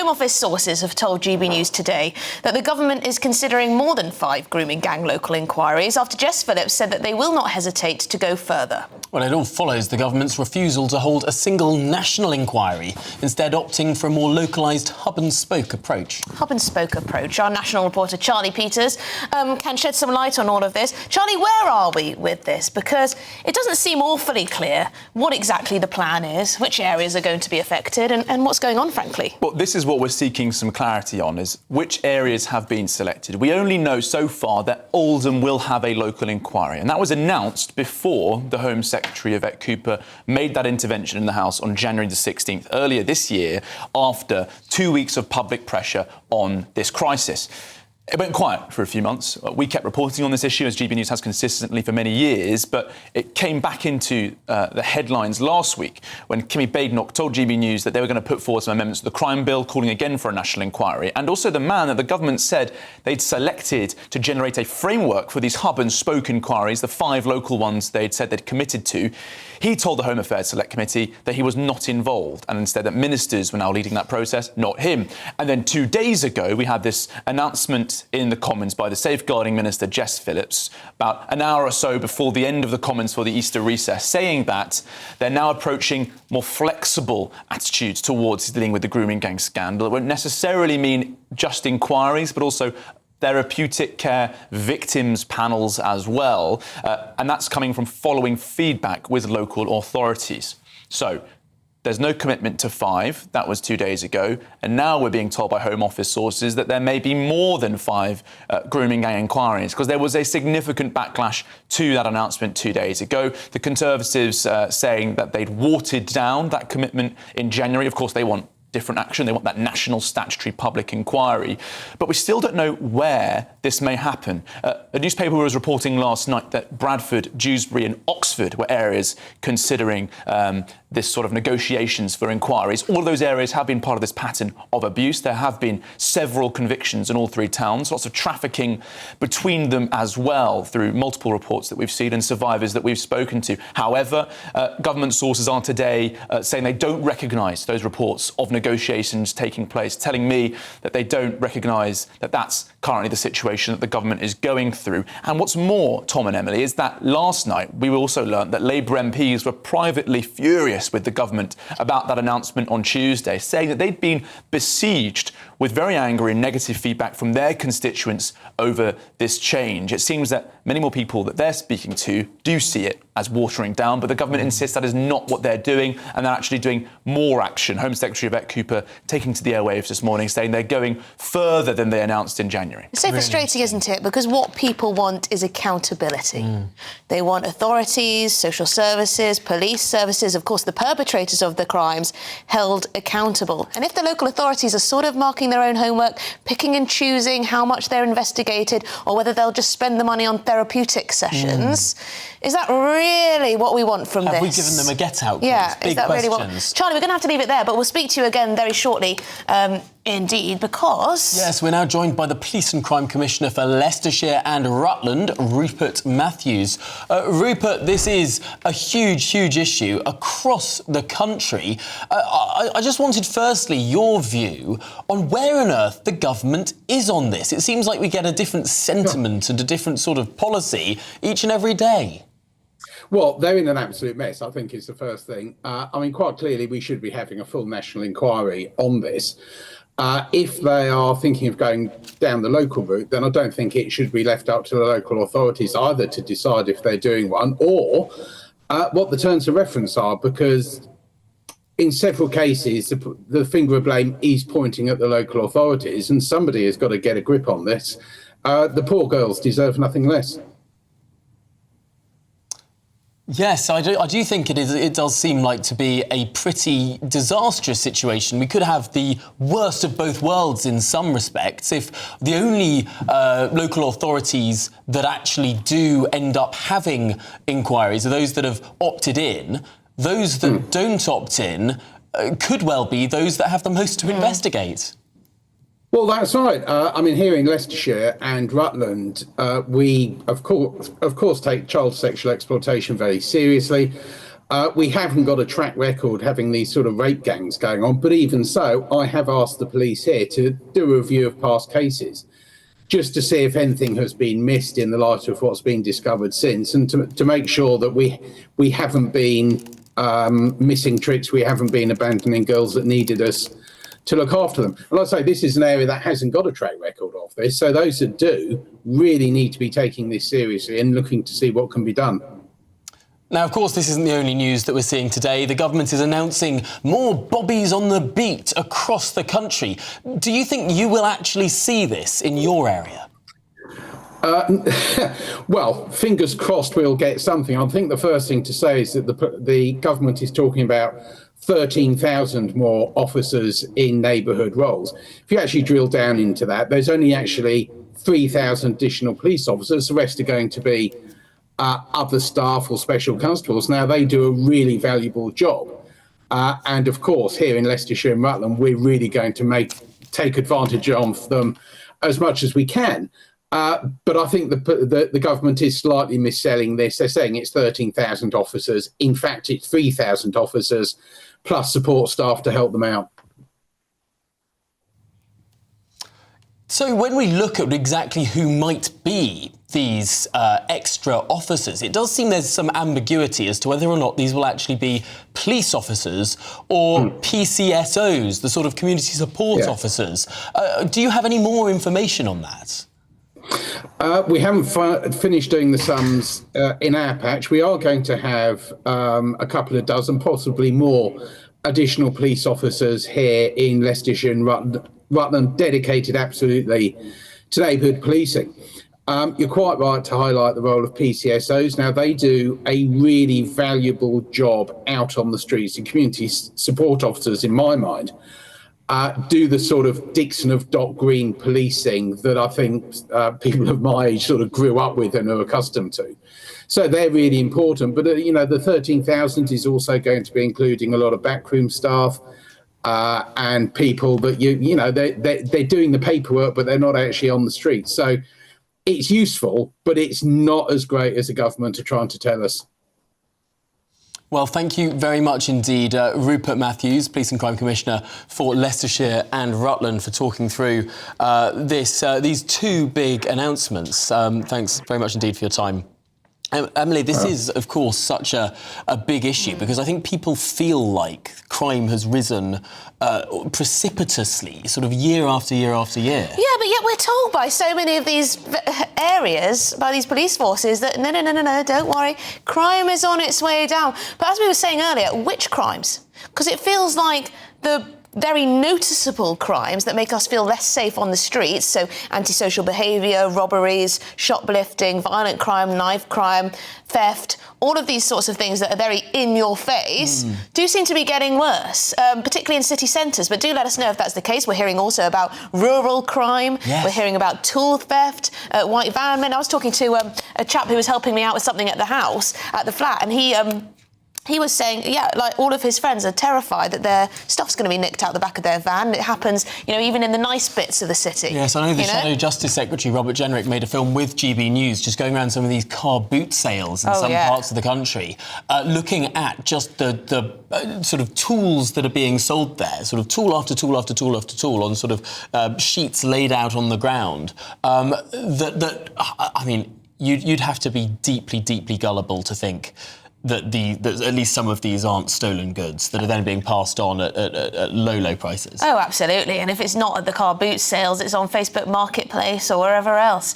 Home Office sources have told GB News today that the government is considering more than 5 grooming gang local inquiries after Jess Phillips said that they will not hesitate to go further. Well, it all follows the government's refusal to hold a single national inquiry, instead opting for a more localised hub-and-spoke approach. Hub-and-spoke approach. Our national reporter Charlie Peters can shed some light on all of this. Charlie, where are we with this? Because it doesn't seem awfully clear what exactly the plan is, which areas are going to be affected and what's going on, frankly. Well, this is what we're seeking some clarity on, is which areas have been selected. We only know so far that Oldham will have a local inquiry, and that was announced before the Home Secretary, Yvette Cooper, made that intervention in the House on January the 16th, earlier this year, after 2 weeks of public pressure on this crisis. It went quiet for a few months. We kept reporting on this issue, as GB News has consistently for many years, but it came back into the headlines last week when Kimmy Badenoch told GB News that they were going to put forward some amendments to the crime bill, calling again for a national inquiry. And also the man that the government said they'd selected to generate a framework for these hub-and-spoke inquiries, the 5 local ones they'd said they'd committed to, he told the Home Affairs Select Committee that he was not involved, and instead that ministers were now leading that process, not him. And then 2 days ago, we had this announcement in the Commons by the Safeguarding Minister, Jess Phillips, about an hour or so before the end of the Commons for the Easter recess, saying that they're now approaching more flexible attitudes towards dealing with the grooming gang scandal. It won't necessarily mean just inquiries, but also therapeutic care victims panels as well. And that's coming from following feedback with local authorities. So there's no commitment to 5. That was 2 days ago. And now we're being told by Home Office sources that there may be more than 5 grooming gang inquiries, because there was a significant backlash to that announcement 2 days ago. The Conservatives saying that they'd watered down that commitment in January. Of course, they want different action. They want that national statutory public inquiry. But we still don't know where this may happen. A newspaper was reporting last night that Bradford, Dewsbury and Oxford were areas considering this sort of negotiations for inquiries. All of those areas have been part of this pattern of abuse. There have been several convictions in all 3 towns, lots of trafficking between them as well, through multiple reports that we've seen and survivors that we've spoken to. However, government sources are today saying they don't recognise those reports of negotiations taking place, telling me that they don't recognise that that's currently the situation that the government is going through. And what's more, Tom and Emily, is that last night we also learnt that Labour MPs were privately furious with the government about that announcement on Tuesday, saying that they'd been besieged with very angry and negative feedback from their constituents over this change. It seems that many more people that they're speaking to do see it as watering down, but the government insists that is not what they're doing, and they're actually doing more action. Home Secretary Yvette Cooper taking to the airwaves this morning, saying they're going further than they announced in January. It's so frustrating, isn't it? Because what people want is accountability. They want authorities, social services, police services, of course the perpetrators of the crimes, held accountable. And if the local authorities are sort of marking their own homework, picking and choosing how much they're investigated, or whether they'll just spend the money on therapeutic sessions, is that really what we want from this? Have we given them a get-out? Yeah, Big is that questions. really what... Charlie, we're going to have to leave it there, but we'll speak to you again very shortly, indeed, because... Yes, we're now joined by the Police and Crime Commissioner for Leicestershire and Rutland, Rupert Matthews. Rupert, this is a huge, huge issue across the country. I just wanted, firstly, your view on where on earth the government is on this. It seems like we get a different sentiment and a different sort of policy each and every day. Well, they're in an absolute mess, I think, is the first thing. I mean, quite clearly, we should be having a full national inquiry on this. If they are thinking of going down the local route, then I don't think it should be left up to the local authorities either to decide if they're doing one or what the terms of reference are, because in several cases, the finger of blame is pointing at the local authorities, and somebody has got to get a grip on this. The poor girls deserve nothing less. Yes, I do think it does seem like to be a pretty disastrous situation. We could have the worst of both worlds in some respects if the only local authorities that actually do end up having inquiries are those that have opted in. Those that don't opt in could well be those that have the most to investigate. Well, that's right. I mean, here in Leicestershire and Rutland, we, of course, take child sexual exploitation very seriously. We haven't got a track record having these sort of rape gangs going on, but even so, I have asked the police here to do a review of past cases, just to see if anything has been missed in the light of what's been discovered since, and to make sure that we haven't been missing tricks, we haven't been abandoning girls that needed us to look after them. And like I say, this is an area that hasn't got a track record of this, so those that do really need to be taking this seriously and looking to see what can be done. Now, of course, this isn't the only news that we're seeing today. The government is announcing more bobbies on the beat across the country. Do you think you will actually see this in your area? Well, fingers crossed we'll get something. I think the first thing to say is that the government is talking about 13,000 more officers in neighbourhood roles. If you actually drill down into that, there's only actually 3,000 additional police officers. The rest are going to be other staff or special constables. Now, they do a really valuable job. And of course, here in Leicestershire and Rutland, we're really going to take advantage of them as much as we can. But I think the government is slightly misselling this. They're saying it's 13,000 officers. In fact, it's 3,000 officers plus support staff to help them out. So when we look at exactly who might be these extra officers, it does seem there's some ambiguity as to whether or not these will actually be police officers or PCSOs, the sort of community support officers. Do you have any more information on that? We haven't finished doing the sums in our patch. We are going to have a couple of dozen, possibly more, additional police officers here in Leicestershire and Rutland dedicated absolutely to neighbourhood policing. You're quite right to highlight the role of PCSOs. Now, they do a really valuable job out on the streets. And community support officers, in my mind, do the sort of Dixon of Dock Green policing that I think people of my age sort of grew up with and are accustomed to. So they're really important. But, the 13,000 is also going to be including a lot of backroom staff and people that, they're doing the paperwork, but they're not actually on the street. So it's useful, but it's not as great as the government are trying to tell us. Well, thank you very much indeed, Rupert Matthews, Police and Crime Commissioner for Leicestershire and Rutland, for talking through these two big announcements. Thanks very much indeed for your time. Emily, this is, of course, such a big issue because I think people feel like crime has risen precipitously, sort of year after year after year. Yeah, but yet we're told by so many of these areas, by these police forces, that no, don't worry, crime is on its way down. But as we were saying earlier, which crimes? Because it feels like the very noticeable crimes that make us feel less safe on the streets, so antisocial behaviour, robberies, shoplifting, violent crime, knife crime, theft, all of these sorts of things that are very in your face, do seem to be getting worse, particularly in city centres. But do let us know if that's the case. We're hearing also about rural crime. Yes. We're hearing about tool theft, white van men. I was talking to a chap who was helping me out with something at the house, at the flat, and he was saying, like all of his friends are terrified that their stuff's going to be nicked out the back of their van. It happens, even in the nice bits of the city. Yes, I know the Shadow Justice Secretary, Robert Jenrick, made a film with GBNews just going around some of these car boot sales in some parts of the country, looking at just the sort of tools that are being sold there, sort of tool after tool after tool after tool on sort of sheets laid out on the ground. You'd have to be deeply, deeply gullible to think that at least some of these aren't stolen goods that are then being passed on at low prices. Oh, absolutely. And if it's not at the car boot sales, it's on Facebook Marketplace or wherever else.